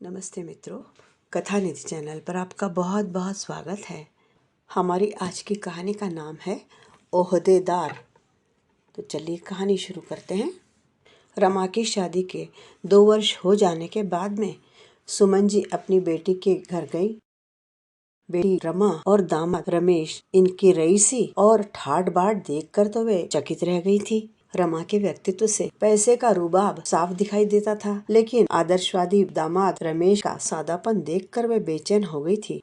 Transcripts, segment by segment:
नमस्ते मित्रों, कथा निधि चैनल पर आपका बहुत बहुत स्वागत है। हमारी आज की कहानी का नाम है ओहदेदार। तो चलिए कहानी शुरू करते हैं। रमा की शादी के 2 वर्ष हो जाने के बाद में सुमन जी अपनी बेटी के घर गई। बेटी रमा और दामाद रमेश इनकी रईसी और ठाट बाट देख कर तो वे चकित रह गई थी। रमा के व्यक्तित्व से पैसे का रुबाब साफ दिखाई देता था, लेकिन आदर्शवादी दामाद रमेश का सादापन देखकर वे बेचैन हो गई थी।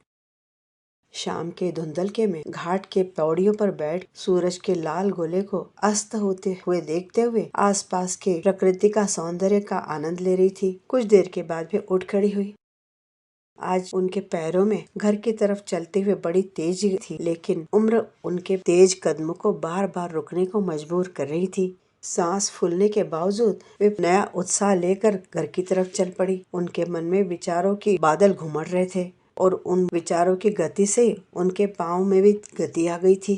शाम के धुंधलके में घाट के पौड़ियों पर बैठ सूरज के लाल गोले को अस्त होते हुए देखते हुए आसपास के प्रकृति का सौंदर्य का आनंद ले रही थी। कुछ देर के बाद वे उठ खड़ी हुई। आज उनके पैरों में घर की तरफ चलते हुए बड़ी तेजी थी, लेकिन उम्र उनके तेज कदमों को बार बार रुकने को मजबूर कर रही थी। सांस फूलने के बावजूद वे नया उत्साह लेकर घर की तरफ चल पड़ी। उनके मन में विचारों की बादल घुमड़ रहे थे और उन विचारों की गति से उनके पाँव में भी गति आ गई थी।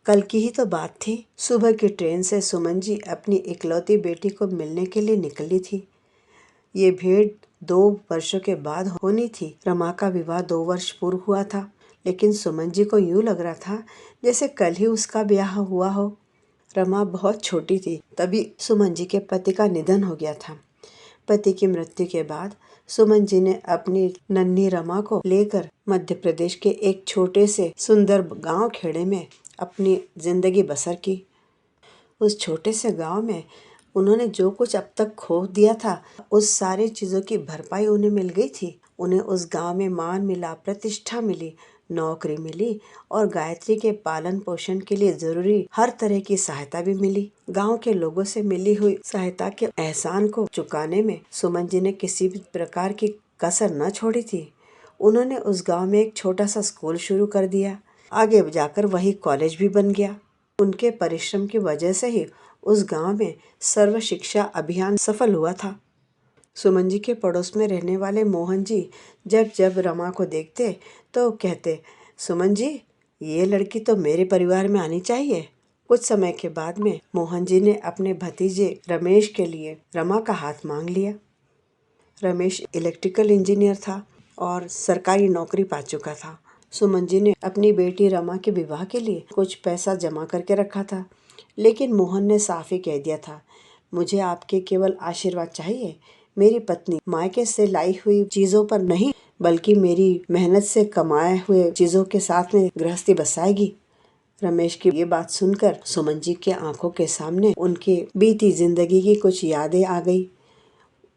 कल की ही तो बात थी। सुबह की ट्रेन से सुमन जी अपनी इकलौती बेटी को मिलने के लिए निकली थी। ये भेंट 2 वर्षों के बाद होनी थी। रमा का विवाह 2 वर्ष पूर्व हुआ था, लेकिन सुमन जी को यूं लग रहा था जैसे कल ही उसका ब्याह हुआ हो। रमा बहुत छोटी थी तभी सुमन जी के पति का निधन हो गया था। पति की मृत्यु के बाद सुमन जी ने अपनी नन्ही रमा को लेकर मध्य प्रदेश के एक छोटे से सुंदर गांव खेड़े में अपनी जिंदगी बसर की। उस छोटे से गांव में उन्होंने जो कुछ अब तक खो दिया था, उस सारी चीजों की भरपाई उन्हें मिल गई थी। उन्हें उस गांव में मान मिला, प्रतिष्ठा मिली, नौकरी मिली और गायत्री के पालन पोषण के लिए जरूरी हर तरह की सहायता भी मिली। गांव के लोगों से मिली हुई सहायता के एहसान को चुकाने में सुमन जी ने किसी भी प्रकार की कसर न छोड़ी थी। उन्होंने उस गांव में एक छोटा सा स्कूल शुरू कर दिया। आगे जाकर वही कॉलेज भी बन गया। उनके परिश्रम की वजह से ही उस गांव में सर्व शिक्षा अभियान सफल हुआ था। सुमन जी के पड़ोस में रहने वाले मोहन जी जब जब रमा को देखते तो कहते, सुमन जी, ये लड़की तो मेरे परिवार में आनी चाहिए। कुछ समय के बाद में मोहन जी ने अपने भतीजे रमेश के लिए रमा का हाथ मांग लिया। रमेश इलेक्ट्रिकल इंजीनियर था और सरकारी नौकरी पा चुका था। सुमन जी ने अपनी बेटी रमा के विवाह के लिए कुछ पैसा जमा करके रखा था, लेकिन मोहन ने साफ ही कह दिया था, मुझे आपके केवल आशीर्वाद चाहिए। मेरी पत्नी मायके से लाई हुई चीजों पर नहीं, बल्कि मेरी मेहनत से कमाए हुए चीजों के साथ में गृहस्थी बसाएगी। रमेश की ये बात सुनकर सुमन जी के आंखों के सामने उनकी बीती जिंदगी की कुछ यादें आ गई।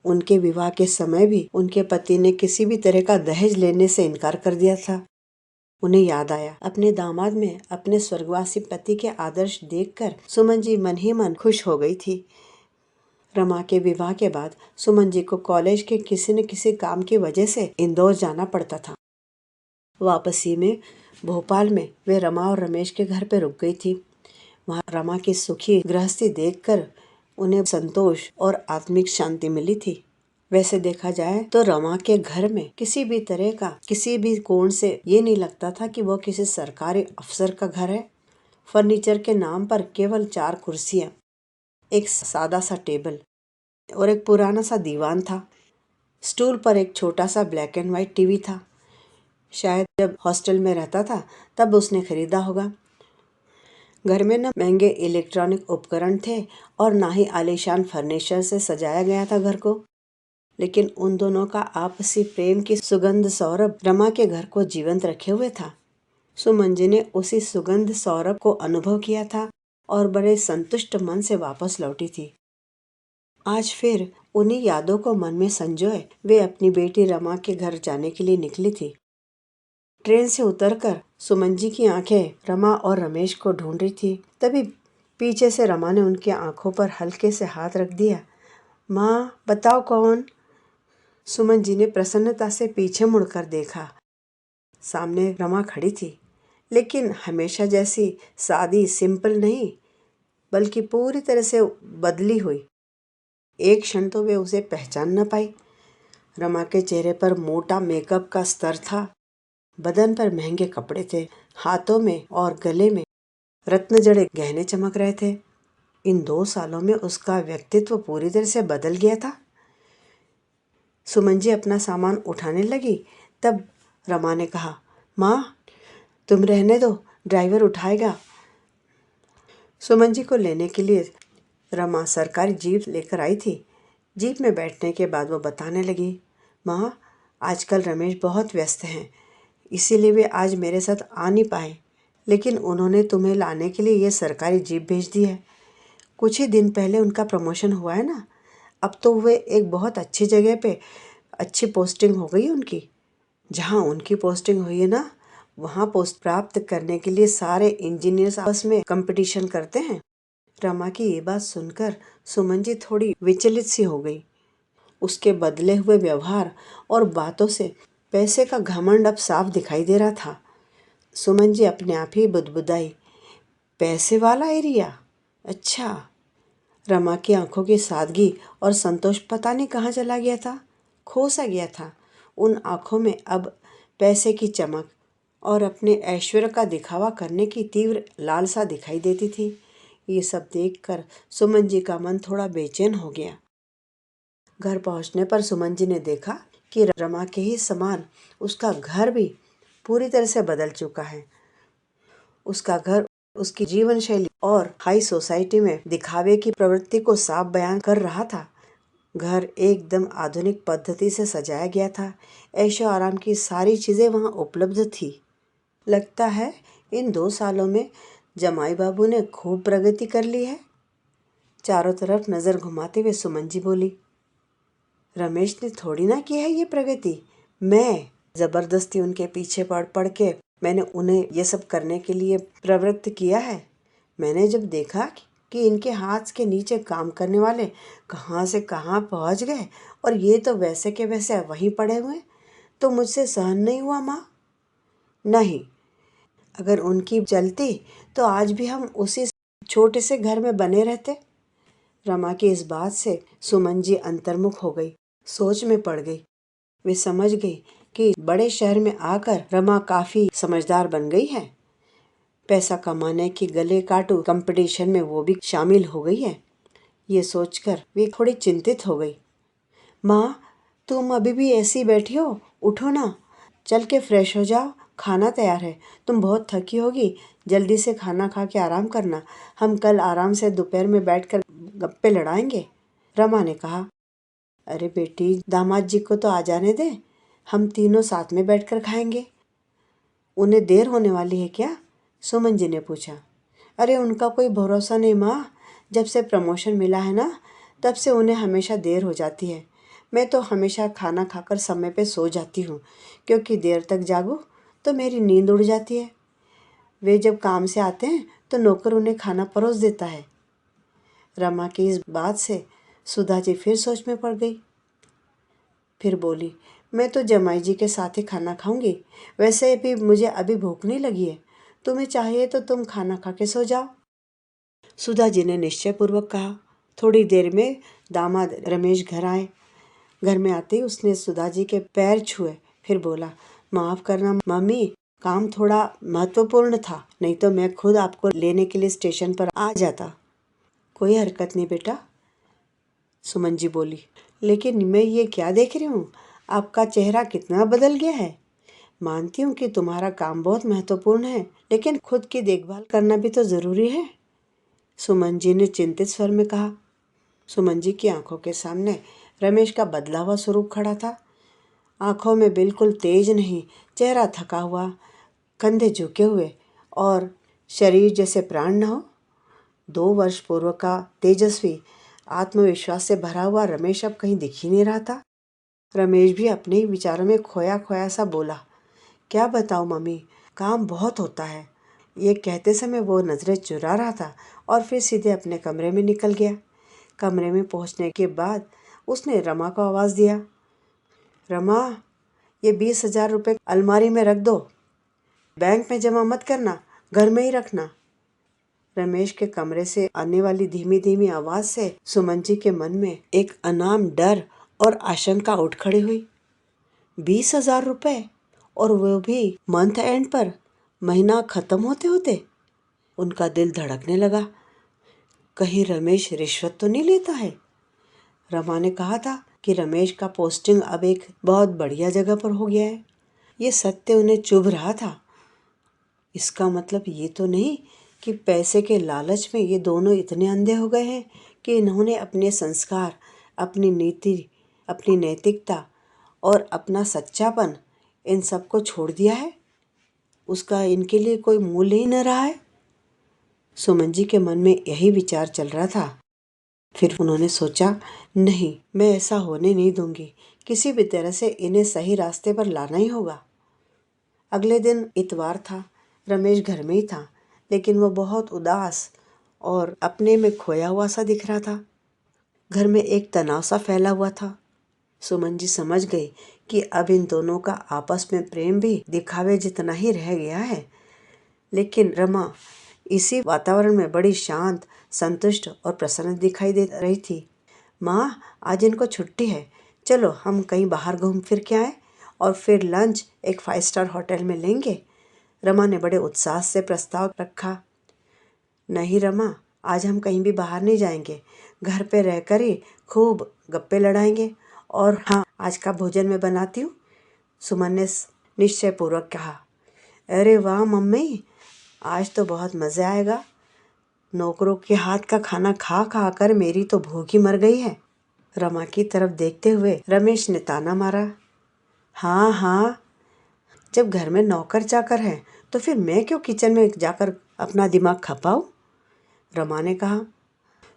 उनके विवाह के समय भी उनके पति ने किसी भी तरह का दहेज लेने से इनकार कर दिया था। उन्हें याद आया अपने दामाद में अपने स्वर्गवासी पति के आदर्श देखकर सुमन जी मन ही मन खुश हो गई थी। रमा के विवाह के बाद सुमन जी को कॉलेज के किसी न किसी काम की वजह से इंदौर जाना पड़ता था। वापसी में भोपाल में वे रमा और रमेश के घर पर रुक गई थी। वहाँ रमा की सुखी गृहस्थी देखकर उन्हें संतोष और आत्मिक शांति मिली थी। वैसे देखा जाए तो रमा के घर में किसी भी तरह का किसी भी कोण से ये नहीं लगता था कि वो किसी सरकारी अफसर का घर है। फर्नीचर के नाम पर केवल 4 कुर्सियां, एक सादा सा टेबल और एक पुराना सा दीवान था। स्टूल पर एक छोटा सा ब्लैक एंड व्हाइट टीवी था। शायद जब हॉस्टल में रहता था तब उसने खरीदा होगा। घर में न महंगे इलेक्ट्रॉनिक उपकरण थे और ना ही आलीशान फर्नीचर से सजाया गया था घर को, लेकिन उन दोनों का आपसी प्रेम की सुगंध सौरभ रमा के घर को जीवंत रखे हुए था। सुमन जी ने उसी सुगंध सौरभ को अनुभव किया था और बड़े संतुष्ट मन से वापस लौटी थी। आज फिर उन्हीं यादों को मन में संजोए वे अपनी बेटी रमा के घर जाने के लिए निकली थी। ट्रेन से उतरकर सुमन जी की आंखें रमा और रमेश को ढूंढ रही थी। तभी पीछे से रमा ने उनकी आंखों पर हल्के से हाथ रख दिया। माँ, बताओ कौन? सुमन जी ने प्रसन्नता से पीछे मुड़कर देखा। सामने रमा खड़ी थी, लेकिन हमेशा जैसी सादी सिंपल नहीं, बल्कि पूरी तरह से बदली हुई। एक क्षण तो वे उसे पहचान न पाई। रमा के चेहरे पर मोटा मेकअप का स्तर था, बदन पर महंगे कपड़े थे, हाथों में और गले में रत्न जड़े गहने चमक रहे थे। इन 2 सालों में उसका व्यक्तित्व पूरी तरह से बदल गया था। सुमन जी अपना सामान उठाने लगी, तब रमा ने कहा, माँ तुम रहने दो, ड्राइवर उठाएगा। सुमन जी को लेने के लिए रमा सरकारी जीप लेकर आई थी। जीप में बैठने के बाद वो बताने लगी, माँ आजकल रमेश बहुत व्यस्त हैं, इसीलिए वे आज मेरे साथ आ नहीं पाए, लेकिन उन्होंने तुम्हें लाने के लिए ये सरकारी जीप भेज दी है। कुछ ही दिन पहले उनका प्रमोशन हुआ है ना, अब तो वे एक बहुत अच्छी जगह पे अच्छी पोस्टिंग हो गई उनकी। जहाँ उनकी पोस्टिंग हुई है ना, वहाँ पोस्ट प्राप्त करने के लिए सारे इंजीनियर्स आपस में कंपटीशन करते हैं। रमा की ये बात सुनकर सुमन जी थोड़ी विचलित सी हो गई। उसके बदले हुए व्यवहार और बातों से पैसे का घमंड अब साफ दिखाई दे रहा था। सुमन जी अपने आप ही बुदबुदाई, पैसे वाला एरिया? अच्छा। रमा की आंखों की सादगी और संतोष पता नहीं कहाँ चला गया था, खो सा गया था। उन आंखों में अब पैसे की चमक और अपने ऐश्वर्य का दिखावा करने की तीव्र लालसा दिखाई देती थी। ये सब देखकर सुमन जी का मन थोड़ा बेचैन हो गया। घर पहुंचने पर सुमन जी ने देखा कि रमा के ही समान उसका घर भी पूरी तरह से बदल चुका है। उसका घर उसकी जीवन शैली और हाई सोसाइटी में दिखावे की प्रवृत्ति को साफ बयान कर रहा था। घर एकदम आधुनिक पद्धति से सजाया गया था। ऐशो आराम की सारी चीज़ें वहाँ उपलब्ध थी। लगता है इन 2 सालों में जमाई बाबू ने खूब प्रगति कर ली है। चारों तरफ नज़र घुमाते हुए सुमन जी बोली, रमेश ने थोड़ी ना की है ये प्रगति, मैं ज़बरदस्ती उनके पीछे पड़ के मैंने उन्हें ये सब करने के लिए प्रवृत्त किया है। मैंने जब देखा कि इनके हाथ के नीचे काम करने वाले कहाँ से कहाँ पहुँच गए और ये तो वैसे के वैसे वहीं पड़े हुए, तो मुझसे सहन नहीं हुआ माँ। नहीं, अगर उनकी चलती तो आज भी हम उसी छोटे से घर में बने रहते। रमा की इस बात से सुमन जी अंतर्मुख हो गई, सोच में पड़ गई। वे समझ गई कि बड़े शहर में आकर रमा काफ़ी समझदार बन गई है। पैसा कमाने की गले काटू कंपटीशन में वो भी शामिल हो गई है। ये सोचकर वे थोड़ी चिंतित हो गई। माँ तुम अभी भी ऐसी बैठी हो, उठो ना, चल के फ्रेश हो जाओ, खाना तैयार है, तुम बहुत थकी होगी, जल्दी से खाना खा के आराम करना, हम कल आराम से दोपहर में बैठकर गप्पे लड़ाएंगे। रमा ने कहा, अरे बेटी दामाद जी को तो आ जाने दे, हम तीनों साथ में बैठकर खाएंगे। उन्हें देर होने वाली है क्या? सुमन जी ने पूछा। अरे उनका कोई भरोसा नहीं माँ, जब से प्रमोशन मिला है ना, तब से उन्हें हमेशा देर हो जाती है। मैं तो हमेशा खाना खाकर समय पे सो जाती हूँ, क्योंकि देर तक जागूँ तो मेरी नींद उड़ जाती है। वे जब काम से आते हैं तो नौकर उन्हें खाना परोस देता है। रमा की इस बात से सुधा जी फिर सोच में पड़ गई। फिर बोली, मैं तो जमाई जी के साथ ही खाना खाऊंगी, वैसे भी मुझे अभी भूख नहीं लगी है, तुम्हें चाहिए तो तुम खाना खा के सो जाओ। सुधा जी ने निश्चयपूर्वक कहा। थोड़ी देर में दामाद रमेश घर आए। घर में आते ही उसने सुधा जी के पैर छुए, फिर बोला, माफ़ करना मम्मी, काम थोड़ा महत्वपूर्ण था, नहीं तो मैं खुद आपको लेने के लिए स्टेशन पर आ जाता। कोई हरकत नहीं बेटा, सुमन जी बोली, लेकिन मैं ये क्या देख रही हूँ, आपका चेहरा कितना बदल गया है। मानती हूँ कि तुम्हारा काम बहुत महत्वपूर्ण है, लेकिन खुद की देखभाल करना भी तो ज़रूरी है, सुमन जी ने चिंतित स्वर में कहा। सुमन जी की आंखों के सामने रमेश का बदला हुआ स्वरूप खड़ा था। आंखों में बिल्कुल तेज नहीं, चेहरा थका हुआ, कंधे झुके हुए और शरीर जैसे प्राण न हो। 2 वर्ष पूर्व का तेजस्वी आत्मविश्वास से भरा हुआ रमेश अब कहीं दिख ही नहीं रहा था। रमेश भी अपने ही विचारों में खोया खोया सा बोला, क्या बताऊँ मम्मी, काम बहुत होता है। ये कहते समय वो नज़रें चुरा रहा था और फिर सीधे अपने कमरे में निकल गया। कमरे में पहुंचने के बाद उसने रमा को आवाज़ दिया, रमा ये 20,000 रुपये अलमारी में रख दो, बैंक में जमा मत करना, घर में ही रखना। रमेश के कमरे से आने वाली धीमी धीमी आवाज़ से सुमन जी के मन में एक अनाम डर और आशंका उठ खड़ी हुई। 20,000 रुपये, और वो भी मंथ एंड पर, महीना ख़त्म होते होते। उनका दिल धड़कने लगा। कहीं रमेश रिश्वत तो नहीं लेता है? रमा ने कहा था कि रमेश का पोस्टिंग अब एक बहुत बढ़िया जगह पर हो गया है। ये सत्य उन्हें चुभ रहा था। इसका मतलब ये तो नहीं कि पैसे के लालच में ये दोनों इतने अंधे हो गए हैं कि इन्होंने अपने संस्कार, अपनी नीति, अपनी नैतिकता और अपना सच्चापन इन सबको छोड़ दिया है। उसका इनके लिए कोई मूल्य ही न रहा है। सुमन जी के मन में यही विचार चल रहा था। फिर उन्होंने सोचा, नहीं, मैं ऐसा होने नहीं दूंगी। किसी भी तरह से इन्हें सही रास्ते पर लाना ही होगा। अगले दिन इतवार था। रमेश घर में ही था, लेकिन वो बहुत उदास और अपने में खोया हुआ सा दिख रहा था। घर में एक तनाव सा फैला हुआ था। सुमन जी समझ गई कि अब इन दोनों का आपस में प्रेम भी दिखावे जितना ही रह गया है। लेकिन रमा इसी वातावरण में बड़ी शांत, संतुष्ट और प्रसन्न दिखाई दे रही थी। माँ, आज इनको छुट्टी है, चलो हम कहीं बाहर घूम फिर के आए और फिर लंच एक 5 स्टार होटल में लेंगे। रमा ने बड़े उत्साह से प्रस्ताव रखा। नहीं रमा, आज हम कहीं भी बाहर नहीं जाएंगे, घर पे रहकर ही खूब गप्पे लड़ाएंगे। और हाँ, आज का भोजन मैं बनाती हूँ, सुमन ने निश्चयपूर्वक कहा। अरे वाह मम्मी, आज तो बहुत मज़ा आएगा। नौकरों के हाथ का खाना खा खा कर मेरी तो भूख ही मर गई है। रमा की तरफ देखते हुए रमेश ने ताना मारा। हाँ हाँ, जब घर में नौकर चाकर हैं तो फिर मैं क्यों किचन में जाकर अपना दिमाग खपाऊं? रमा ने कहा।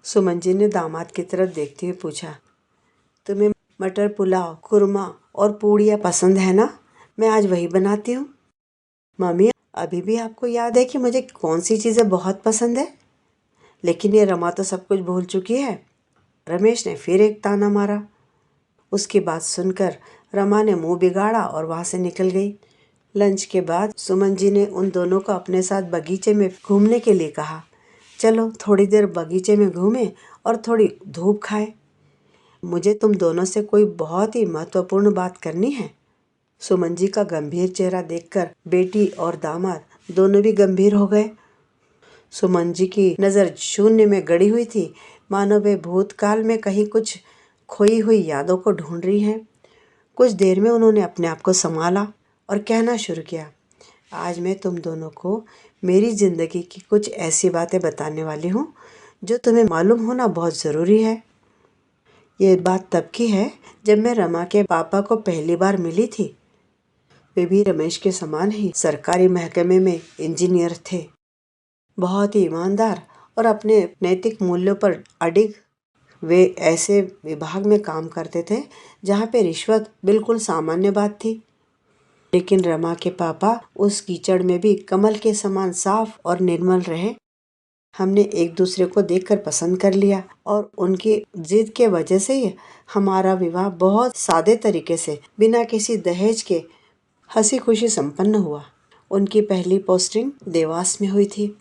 सुमन जी ने दामाद की तरफ देखते हुए पूछा, तुम्हें मटर पुलाव, कुरमा और पूड़ियाँ पसंद है ना? मैं आज वही बनाती हूँ। मम्मी, अभी भी आपको याद है कि मुझे कौन सी चीज़ें बहुत पसंद है? लेकिन ये रमा तो सब कुछ भूल चुकी है। रमेश ने फिर एक ताना मारा। उसकी बात सुनकर रमा ने मुंह बिगाड़ा और वहाँ से निकल गई। लंच के बाद सुमन जी ने उन दोनों को अपने साथ बगीचे में घूमने के लिए कहा। चलो थोड़ी देर बगीचे में घूमें और थोड़ी धूप खाएं। मुझे तुम दोनों से कोई बहुत ही महत्वपूर्ण बात करनी है। सुमन जी का गंभीर चेहरा देखकर बेटी और दामाद दोनों भी गंभीर हो गए। सुमन जी की नज़र शून्य में गड़ी हुई थी, मानो वे भूतकाल में कहीं कुछ खोई हुई यादों को ढूंढ रही हैं। कुछ देर में उन्होंने अपने आप को संभाला और कहना शुरू किया, आज मैं तुम दोनों को मेरी ज़िंदगी की कुछ ऐसी बातें बताने वाली हूँ जो तुम्हें मालूम होना बहुत ज़रूरी है। ये बात तब की है जब मैं रमा के पापा को पहली बार मिली थी। वे भी रमेश के समान ही सरकारी महकमे में इंजीनियर थे। बहुत ही ईमानदार और अपने नैतिक मूल्यों पर अडिग। वे ऐसे विभाग में काम करते थे जहाँ पे रिश्वत बिल्कुल सामान्य बात थी। लेकिन रमा के पापा उस कीचड़ में भी कमल के समान साफ और निर्मल रहे। हमने एक दूसरे को देखकर पसंद कर लिया और उनकी जिद के वजह से ही हमारा विवाह बहुत सादे तरीके से बिना किसी दहेज के हंसी खुशी संपन्न हुआ। उनकी पहली पोस्टिंग देवास में हुई थी।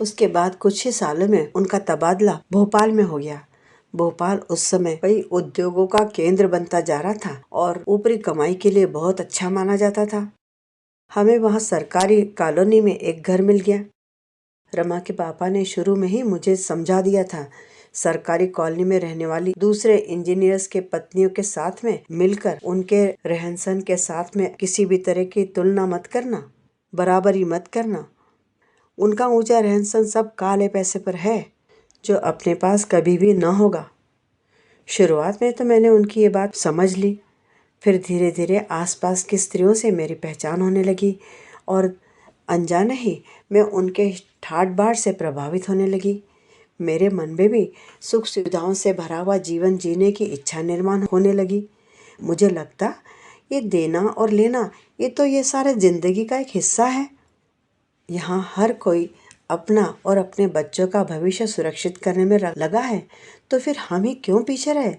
उसके बाद कुछ ही सालों में उनका तबादला भोपाल में हो गया। भोपाल उस समय कई उद्योगों का केंद्र बनता जा रहा था और ऊपरी कमाई के लिए बहुत अच्छा माना जाता था। हमें वहाँ सरकारी कॉलोनी में एक घर मिल गया। रमा के पापा ने शुरू में ही मुझे समझा दिया था, सरकारी कॉलोनी में रहने वाली दूसरे इंजीनियर्स के पत्नियों के साथ में मिलकर उनके रहन सहन के साथ में किसी भी तरह की तुलना मत करना, बराबरी मत करना। उनका ऊंचा रहन सहन सब काले पैसे पर है जो अपने पास कभी भी न होगा। शुरुआत में तो मैंने उनकी ये बात समझ ली, फिर धीरे धीरे आसपास की स्त्रियों से मेरी पहचान होने लगी और अनजाने ही मैं उनके ठाट बाट से प्रभावित होने लगी। मेरे मन में भी सुख सुविधाओं से भरा हुआ जीवन जीने की इच्छा निर्माण होने लगी। मुझे लगता ये देना और लेना ये सारे जिंदगी का एक हिस्सा है। यहाँ हर कोई अपना और अपने बच्चों का भविष्य सुरक्षित करने में लगा है, तो फिर हम ही क्यों पीछे रहे।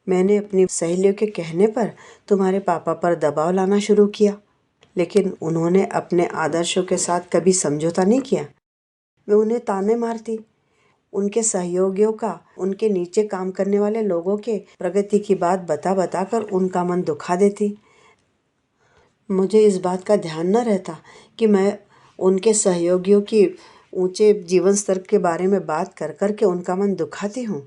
मैंने अपनी सहेलियों के कहने पर तुम्हारे पापा पर दबाव लाना शुरू किया, लेकिन उन्होंने अपने आदर्शों के साथ कभी समझौता नहीं किया। मैं उन्हें ताने मारती, उनके सहयोगियों का, उनके नीचे काम करने वाले लोगों के प्रगति की बात बता बता कर उनका मन दुखा देती। मुझे इस बात का ध्यान न रहता कि मैं उनके सहयोगियों की ऊंचे जीवन स्तर के बारे में बात कर कर के उनका मन दुखाती हूँ।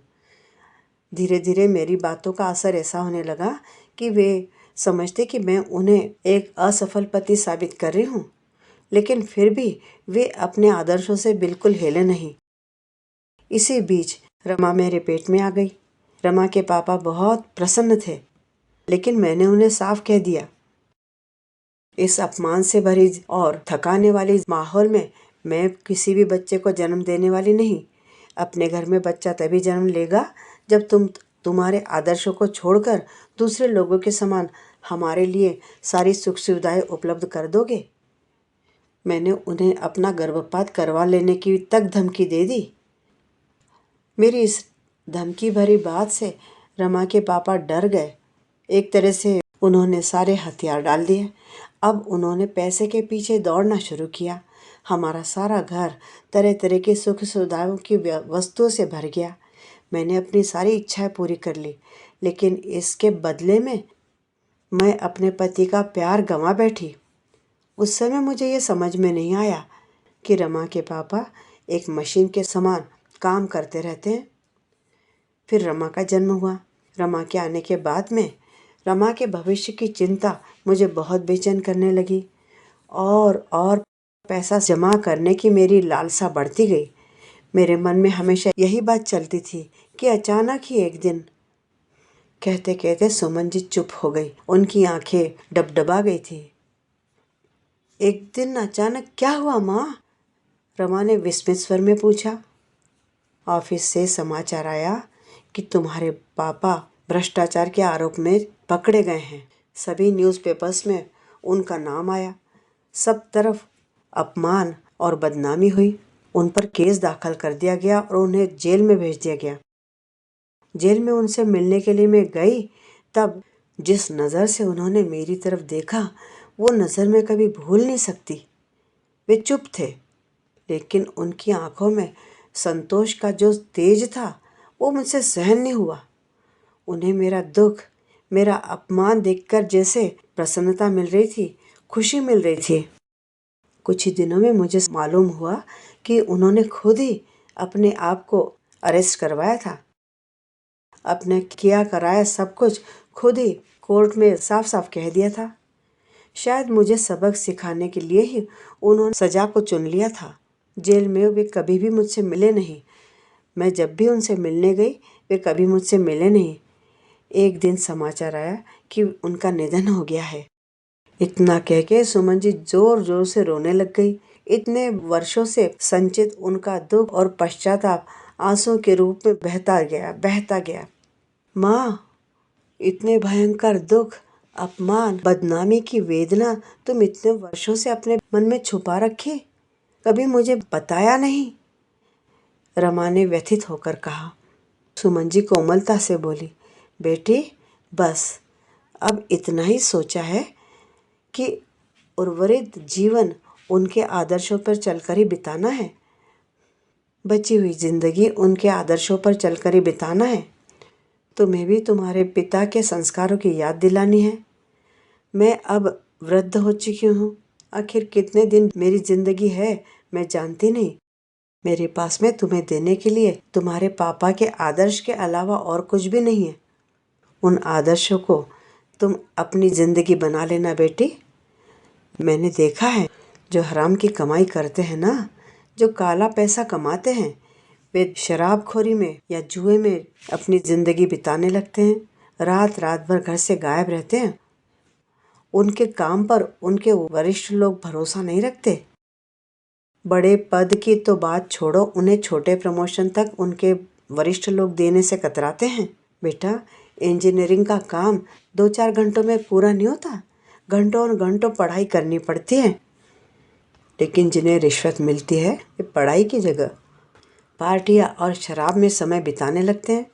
धीरे धीरे मेरी बातों का असर ऐसा होने लगा कि वे समझते कि मैं उन्हें एक असफल पति साबित कर रही हूँ, लेकिन फिर भी वे अपने आदर्शों से बिल्कुल हिले नहीं। इसी बीच रमा मेरे पेट में आ गई। रमा के पापा बहुत प्रसन्न थे, लेकिन मैंने उन्हें साफ कह दिया, इस अपमान से भरी और थकाने वाली माहौल में मैं किसी भी बच्चे को जन्म देने वाली नहीं। अपने घर में बच्चा तभी जन्म लेगा जब तुम्हारे आदर्शों को छोड़कर दूसरे लोगों के समान हमारे लिए सारी सुख सुविधाएं उपलब्ध कर दोगे। मैंने उन्हें अपना गर्भपात करवा लेने की तक धमकी दे दी। मेरी इस धमकी भरी बात से रमा के पापा डर गए। एक तरह से उन्होंने सारे हथियार डाल दिए। अब उन्होंने पैसे के पीछे दौड़ना शुरू किया। हमारा सारा घर तरह तरह की सुख सुविधाओं की वस्तुओं से भर गया। मैंने अपनी सारी इच्छाएं पूरी कर ली, लेकिन इसके बदले में मैं अपने पति का प्यार गंवा बैठी। उस समय मुझे ये समझ में नहीं आया कि रमा के पापा एक मशीन के समान काम करते रहते हैं। फिर रमा का जन्म हुआ। रमा के आने के बाद में रमा के भविष्य की चिंता मुझे बहुत बेचैन करने लगी और पैसा जमा करने की मेरी लालसा बढ़ती गई। मेरे मन में हमेशा यही बात चलती थी कि अचानक ही एक दिन। कहते कहते सुमन जी चुप हो गई। उनकी आंखें डबडबा गई थी। एक दिन अचानक क्या हुआ माँ? रमा ने विस्मित स्वर में पूछा। ऑफिस से समाचार आया कि तुम्हारे पापा भ्रष्टाचार के आरोप में पकड़े गए हैं। सभी न्यूज़पेपर्स में उनका नाम आया। सब तरफ अपमान और बदनामी हुई। उन पर केस दाखिल कर दिया गया और उन्हें जेल में भेज दिया गया। जेल में उनसे मिलने के लिए मैं गई, तब जिस नज़र से उन्होंने मेरी तरफ देखा वो नज़र मैं कभी भूल नहीं सकती। वे चुप थे, लेकिन उनकी आंखों में संतोष का जो तेज था वो मुझसे सहन नहीं हुआ। उन्हें मेरा दुख, मेरा अपमान देखकर जैसे प्रसन्नता मिल रही थी, खुशी मिल रही थी। कुछ ही दिनों में मुझे मालूम हुआ कि उन्होंने खुद ही अपने आप को अरेस्ट करवाया था। अपने किया कराया सब कुछ खुद ही कोर्ट में साफ साफ कह दिया था। शायद मुझे सबक सिखाने के लिए ही उन्होंने सजा को चुन लिया था। जेल में वे कभी भी मुझसे मिले नहीं। मैं जब भी उनसे मिलने गई वे कभी मुझसे मिले नहीं। एक दिन समाचार आया कि उनका निधन हो गया है। इतना कह के सुमन जी जोर जोर से रोने लग गई। इतने वर्षों से संचित उनका दुख और पश्चाताप आंसू के रूप में बहता गया। माँ, इतने भयंकर दुख, अपमान, बदनामी की वेदना तुम इतने वर्षों से अपने मन में छुपा रखी, कभी मुझे बताया नहीं? रमा ने व्यथित होकर कहा। सुमन जी कोमलता से बोली, बेटी बस अब इतना ही सोचा है कि उर्वरित जीवन उनके आदर्शों पर चलकर ही बिताना है। बची हुई जिंदगी उनके आदर्शों पर चलकर ही बिताना है। तुम्हें भी तुम्हारे पिता के संस्कारों की याद दिलानी है। मैं अब वृद्ध हो चुकी हूँ। आखिर कितने दिन मेरी जिंदगी है मैं जानती नहीं। मेरे पास में तुम्हें देने के लिए तुम्हारे पापा के आदर्श के अलावा और कुछ भी नहीं है। उन आदर्शों को तुम अपनी जिंदगी बना लेना बेटी। मैंने देखा है जो हराम की कमाई करते हैं ना, जो काला पैसा कमाते हैं, वे शराबखोरी में या जुए में अपनी ज़िंदगी बिताने लगते हैं। रात रात भर घर से गायब रहते हैं। उनके काम पर उनके वरिष्ठ लोग भरोसा नहीं रखते। बड़े पद की तो बात छोड़ो, उन्हें छोटे प्रमोशन तक उनके वरिष्ठ लोग देने से कतराते हैं। बेटा, इंजीनियरिंग का काम 2-4 घंटों में पूरा नहीं होता। घंटों और घंटों पढ़ाई करनी पड़ती है। लेकिन जिन्हें रिश्वत मिलती है वे पढ़ाई की जगह पार्टियाँ और शराब में समय बिताने लगते हैं।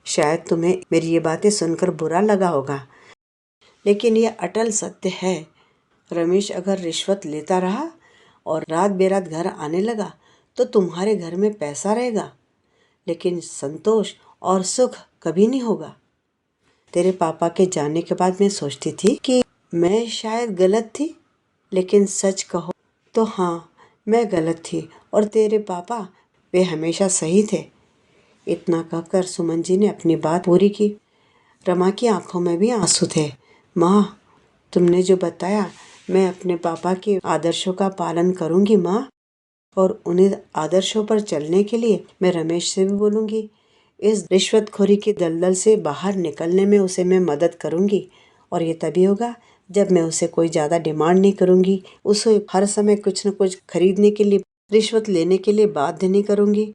शायद तुम्हें मेरी ये बातें सुनकर बुरा लगा होगा, लेकिन ये अटल सत्य है। रमेश अगर रिश्वत लेता रहा और रात बेरात घर आने लगा तो तुम्हारे घर में पैसा रहेगा, लेकिन संतोष और सुख कभी नहीं होगा। तेरे पापा के जाने के बाद मैं सोचती थी कि मैं शायद गलत थी, लेकिन सच कहो तो हाँ, मैं गलत थी और तेरे पापा वे हमेशा सही थे। इतना कहकर सुमन जी ने अपनी बात पूरी की। रमा की आंखों में भी आंसू थे। माँ, तुमने जो बताया, मैं अपने पापा के आदर्शों का पालन करूंगी माँ, और उन्हें आदर्शों पर चलने के लिए मैं रमेश से भी बोलूंगी। इस रिश्वतखोरी की दलदल से बाहर निकलने में उसे मैं मदद करूंगी, और ये तभी होगा जब मैं उसे कोई ज़्यादा डिमांड नहीं करूंगी, उसे हर समय कुछ न कुछ खरीदने के लिए, रिश्वत लेने के लिए बाध्य नहीं करूंगी।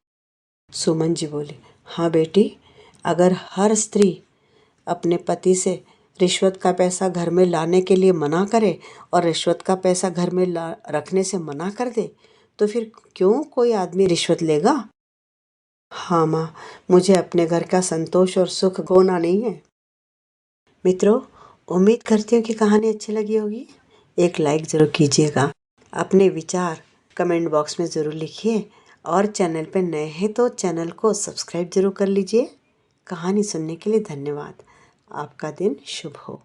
सुमन जी बोली, हाँ बेटी, अगर हर स्त्री अपने पति से रिश्वत का पैसा घर में लाने के लिए मना करे और रिश्वत का पैसा घर में रखने से मना कर दे, तो फिर क्यों कोई आदमी रिश्वत लेगा? हाँ माँ, मुझे अपने घर का संतोष और सुख खोना नहीं है। मित्रों, उम्मीद करती हूँ कि कहानी अच्छी लगी होगी। एक लाइक ज़रूर कीजिएगा। अपने विचार कमेंट बॉक्स में ज़रूर लिखिए, और चैनल पर नए हैं तो चैनल को सब्सक्राइब ज़रूर कर लीजिए। कहानी सुनने के लिए धन्यवाद। आपका दिन शुभ हो।